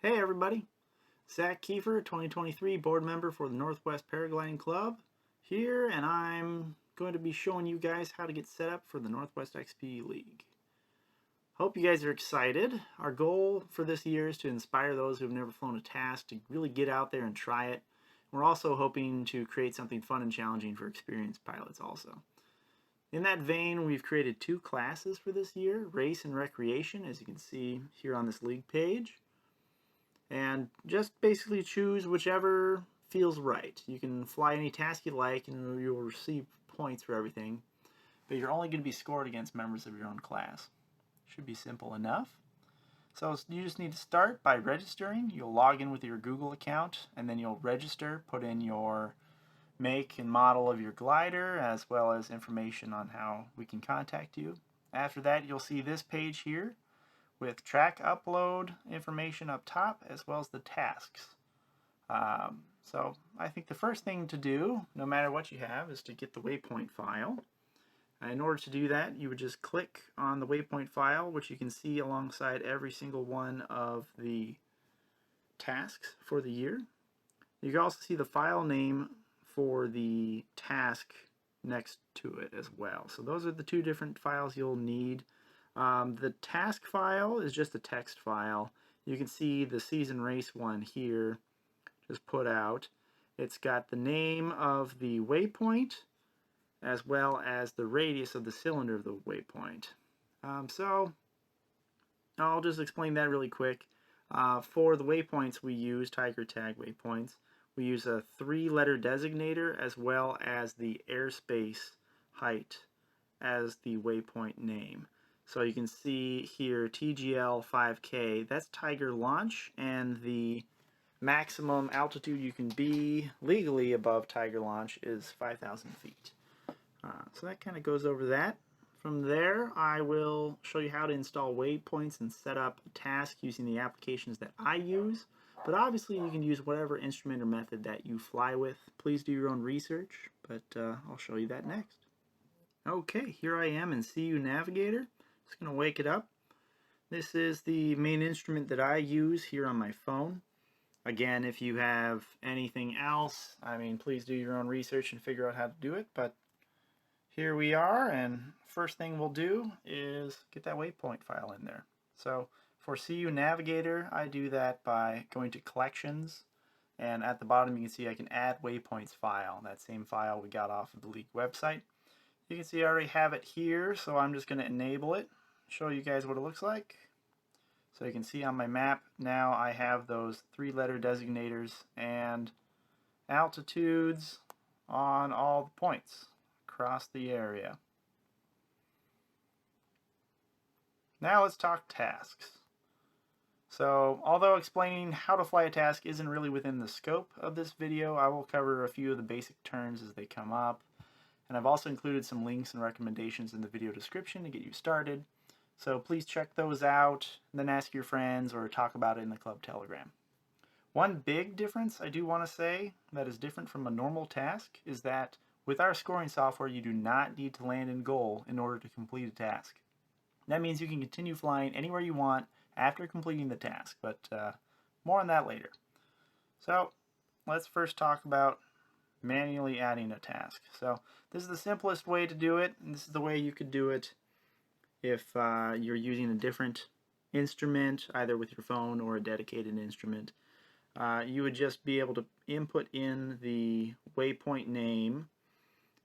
Hey everybody, Zach Kiefer, 2023 board member for the Northwest Paragliding Club here, and I'm going to be showing you guys how to get set up for the Northwest XP League. Hope you guys are excited. Our goal for this year is to inspire those who have never flown a task to really get out there and try it. We're also hoping to create something fun and challenging for experienced pilots also. In that vein, we've created two classes for this year, Race and Recreation, as you can see here on this league page. And just basically choose whichever feels right. You can fly any task you like and you'll receive points for everything, but you're only going to be scored against members of your own class. Should be simple enough. So you just need to start by registering. You'll log in with your Google account and then you'll register, put in your make and model of your glider as well as information on how we can contact you. After that, you'll see this page here with track upload information up top as well as the tasks. So I think the first thing to do, no matter what you have, is to get the waypoint file. In order to do that, you would just click on the waypoint file, which you can see alongside every single one of the tasks for the year. You can also see the file name for the task next to it as well. So those are the two different files you'll need. The task file is just a text file. You can see the season race one here just put out. It's got the name of the waypoint as well as the radius of the cylinder of the waypoint. So I'll just explain that really quick. For the waypoints we use, Tiger Tag waypoints, we use a 3-letter designator as well as the airspace height as the waypoint name. So you can see here TGL 5K, that's Tiger launch, and the maximum altitude you can be legally above Tiger launch is 5,000 feet. So that kind of goes over that. From there, I will show you how to install waypoints and set up a task using the applications that I use. But obviously you can use whatever instrument or method that you fly with. Please do your own research, but I'll show you that next. Okay, here I am in SeeYou Navigator. Just going to wake it up. This is the main instrument that I use here on my phone. Again, if you have anything else, please do your own research and figure out how to do it, but here we are, and first thing we'll do is get that waypoint file in there. So for SeeYou Navigator, I do that by going to Collections, and at the bottom you can see I can add waypoints file, that same file we got off of the league website. You can see I already have it here, so I'm just going to enable it, show you guys what it looks like. So you can see on my map now I have those 3-letter designators and altitudes on all the points across the area. Now let's talk tasks. So although explaining how to fly a task isn't really within the scope of this video, I will cover a few of the basic terms as they come up. And I've also included some links and recommendations in the video description to get you started. So please check those out, and then ask your friends or talk about it in the club telegram. One big difference I do want to say that is different from a normal task is that with our scoring software you do not need to land in goal in order to complete a task. That means you can continue flying anywhere you want after completing the task, but more on that later. So let's first talk about manually adding a task. So this is the simplest way to do it, and this is the way you could do it if you're using a different instrument, either with your phone or a dedicated instrument. You would just be able to input in the waypoint name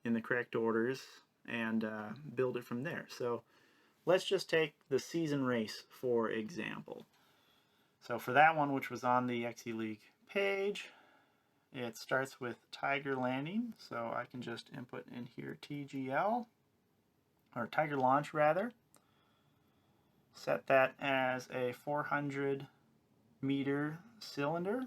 in the correct orders and build it from there. So let's just take the season race for example. So for that one, which was on the XC League page, it starts with Tiger landing, so I can just input in here TGL, or Tiger launch rather. Set that as a 400 meter cylinder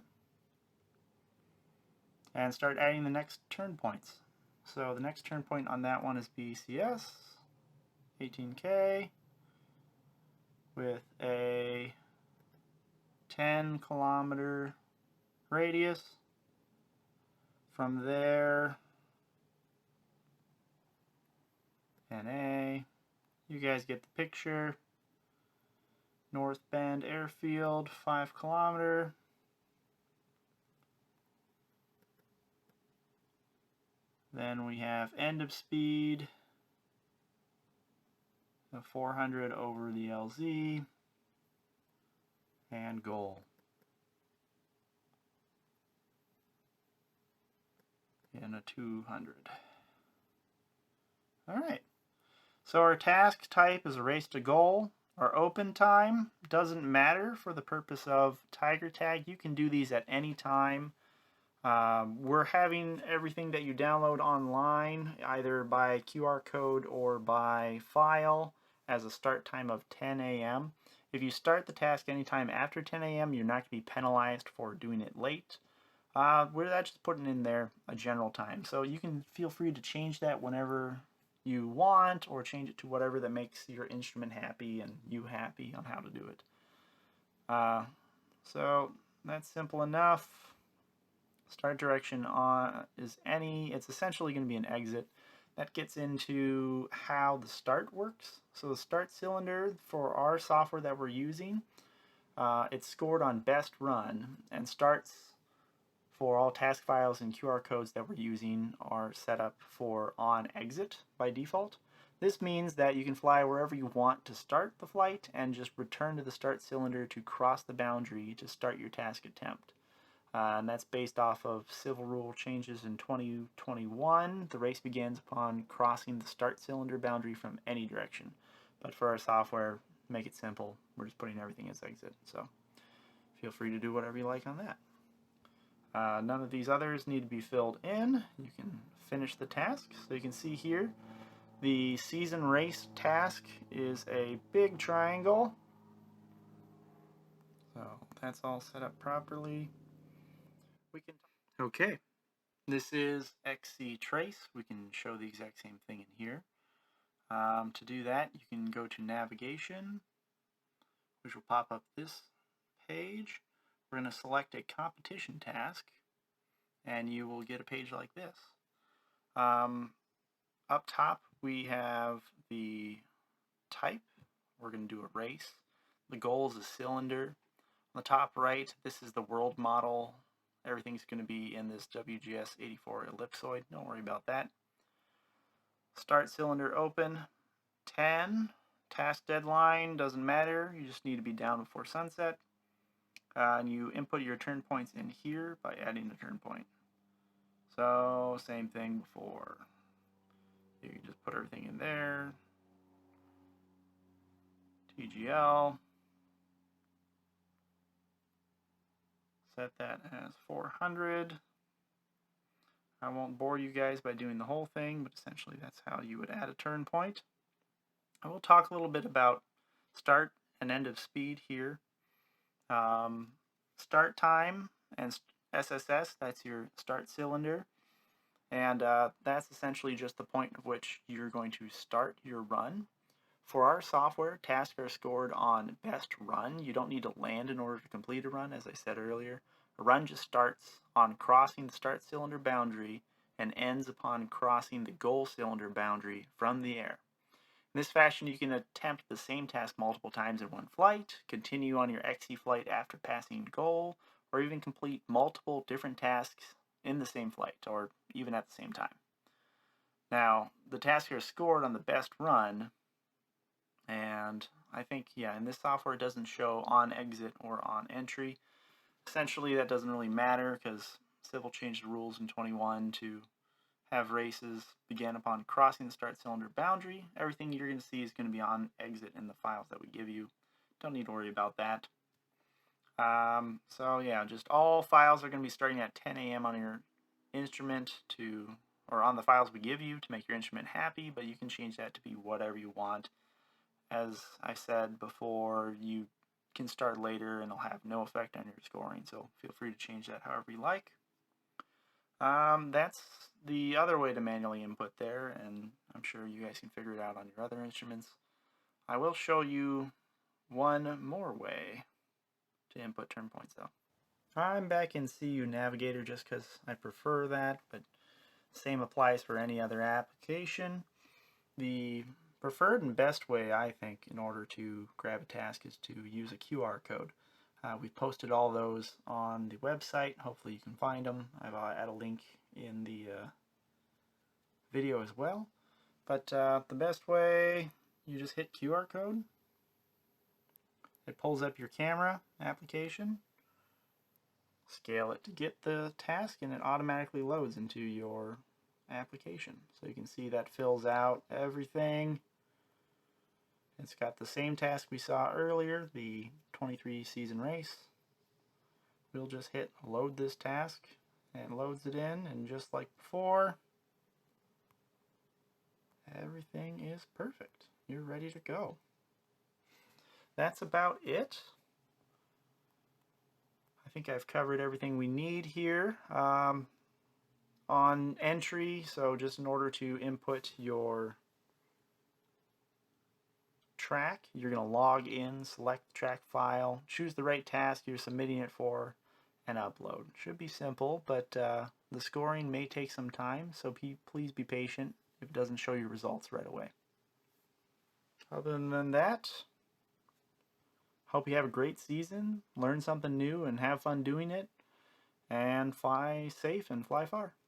and start adding the next turn points. So the next turn point on that one is BCS, 18K, with a 10 kilometer radius. From there, NA, you guys get the picture. North Bend Airfield, 5 kilometer. Then we have end of speed, 400 over the LZ, and goal. In a 200. Alright, so our task type is a race to goal. Our open time doesn't matter for the purpose of Tiger Tag. You can do these at any time. We're having everything that you download online, either by QR code or by file, as a start time of 10 a.m. If you start the task anytime after 10 a.m., you're not going to be penalized for doing it late. We're just putting in there a general time. So you can feel free to change that whenever you want, or change it to whatever that makes your instrument happy and you happy on how to do it. So that's simple enough. Start direction on is any. It's essentially going to be an exit. That gets into how the start works. So the start cylinder for our software that we're using, it's scored on best run, and starts for all task files and QR codes that we're using are set up for on exit by default. This means that you can fly wherever you want to start the flight and just return to the start cylinder to cross the boundary to start your task attempt. And that's based off of civil rule changes in 2021. The race begins upon crossing the start cylinder boundary from any direction. But for our software, make it simple. We're just putting everything as exit. So feel free to do whatever you like on that. None of these others need to be filled in. You can finish the task. So you can see here, the season race task is a big triangle. So that's all set up properly. Okay, this is XCTrack. We can show the exact same thing in here. To do that, you can go to navigation, which will pop up this page. We're going to select a competition task, and you will get a page like this. Up top, we have the type. We're going to do a race. The goal is a cylinder. On the top right, this is the world model. Everything's going to be in this WGS 84 ellipsoid. Don't worry about that. Start cylinder open. 10. Task deadline doesn't matter. You just need to be down before sunset. And you input your turn points in here by adding a turn point. So same thing before. You can just put everything in there. TGL. Set that as 400. I won't bore you guys by doing the whole thing, but essentially that's how you would add a turn point. I will talk a little bit about start and end of speed here. Start time and SSS, that's your start cylinder. And that's essentially just the point at which you're going to start your run. For our software, tasks are scored on best run. You don't need to land in order to complete a run, as I said earlier. A run just starts on crossing the start cylinder boundary and ends upon crossing the goal cylinder boundary from the air. In this fashion, you can attempt the same task multiple times in one flight, continue on your XC flight after passing goal, or even complete multiple different tasks in the same flight, or even at the same time. Now, the tasks are scored on the best run, and I think, in this software it doesn't show on exit or on entry. Essentially, that doesn't really matter because Civil changed the rules in 21 to have races begin upon crossing the start cylinder boundary. Everything you're going to see is going to be on exit in the files that we give you. Don't need to worry about that. So yeah, just all files are going to be starting at 10 a.m. on your instrument or on the files we give you to make your instrument happy, but you can change that to be whatever you want. As I said before, you can start later and it'll have no effect on your scoring, so feel free to change that however you like. That's the other way to manually input there, and I'm sure you guys can figure it out on your other instruments. I will show you one more way to input turn points though. I'm back in SeeYou Navigator just because I prefer that, but same applies for any other application. The preferred and best way, I think, in order to grab a task is to use a QR code. We've posted all those on the website. Hopefully you can find them. I've added a link in the video as well. But the best way, you just hit QR code. It pulls up your camera application. Scale it to get the task, and it automatically loads into your application. So you can see that fills out everything. It's got the same task we saw earlier, the 23 season race. We'll just hit load this task, and it loads it in, and just like before, everything is perfect. You're ready to go. That's about it. I think I've covered everything we need here. On entry, so just in order to input your track, you're going to log in, select the track file, choose the right task you're submitting it for, and upload. Should be simple, but the scoring may take some time, so please be patient if it doesn't show your results right away. Other than that, hope you have a great season, learn something new, and have fun doing it, and fly safe and fly far.